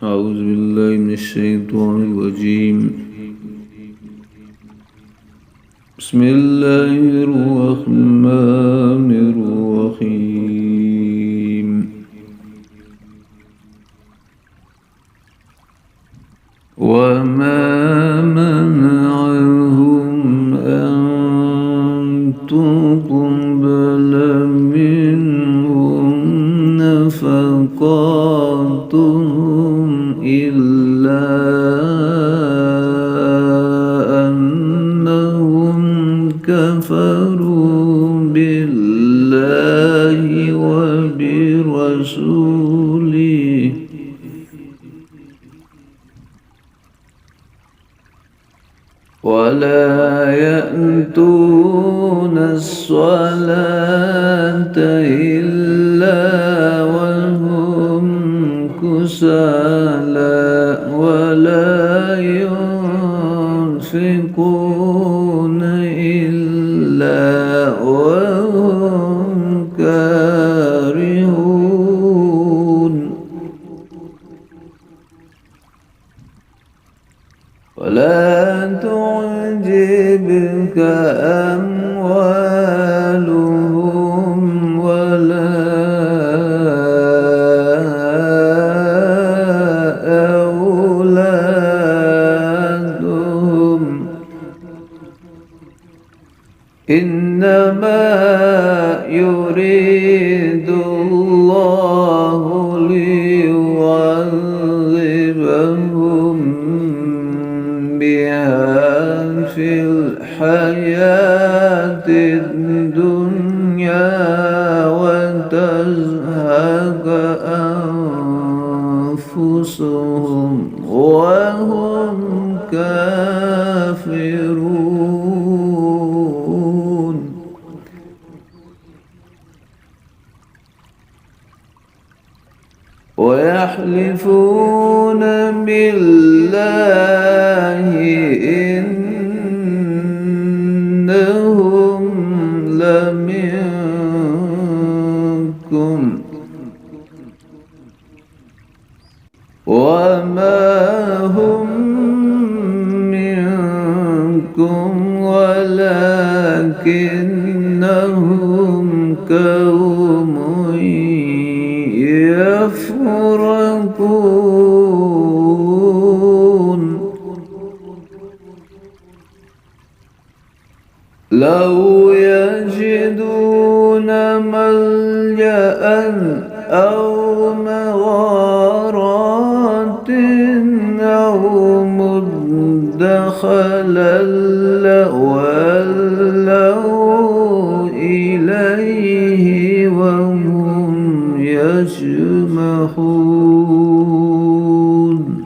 أعوذ بالله من الشيطان الرجيم. بسم الله الرحمن الرحيم. وما منعهم أن تقبل منهم نفقاتهم إلا أنهم كفروا بالله وبرسوله ولا يأتون الصلاة إلا وهم كسالى ولا ينفقون إلا وهم كارهون ولا تعجبك أموالهم ولا أولادهم إنما يريد الله ليعذبهم بها في الحياة الدنيا وتزهق أنفسهم وهم كافرون ويحلفون بالله إنهم لمنكم وما هم منكم ولكنهم قوم يفرقون لو يجدون ملجأ أو مغارات أو مدخلا لولوا إليه وهم يجمحون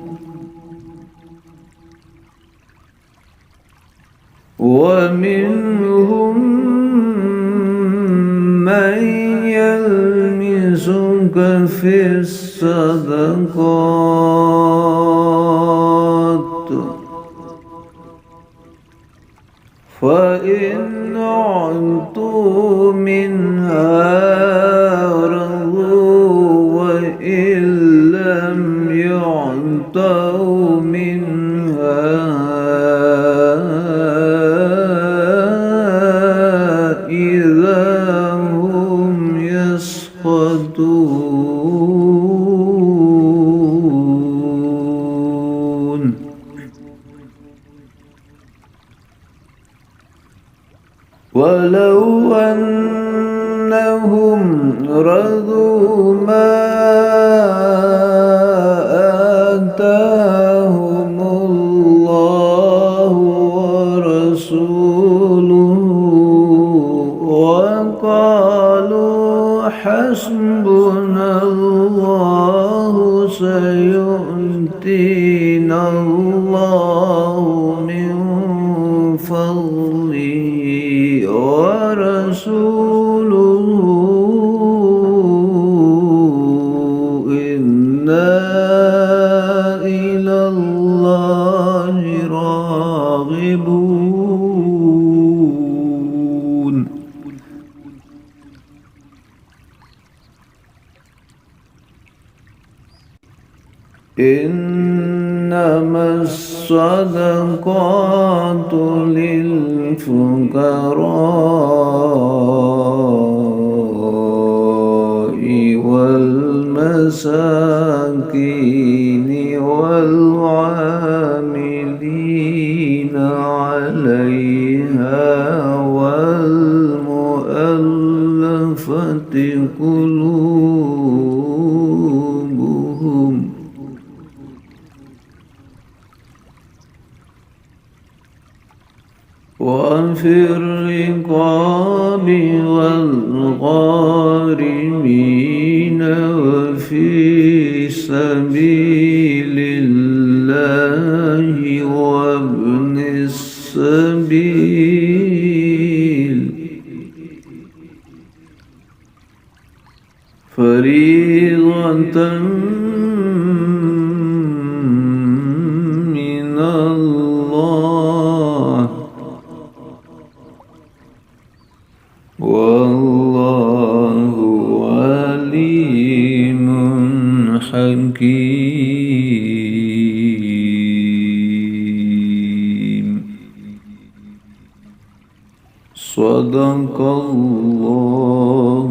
ومنهم من يلمزك في الصدقات فإن أعطوا منها رضوا وإن لم يعطوا منها إذا هم يسخطون ولو أنهم رضوا ما آتاهم الله ورسوله وقالوا حسبنا الله سيؤتينا الله من فضله ورسوله إنا إلى الله راغبون إنما الصدقات للفقراء والمساكين والعاملين عليها والمؤلفة قلوبهم وفي الرقاب والغارمين وفي سبيل الله وابن السبيل فريضة من الله والله عليم حكيم. صدق الله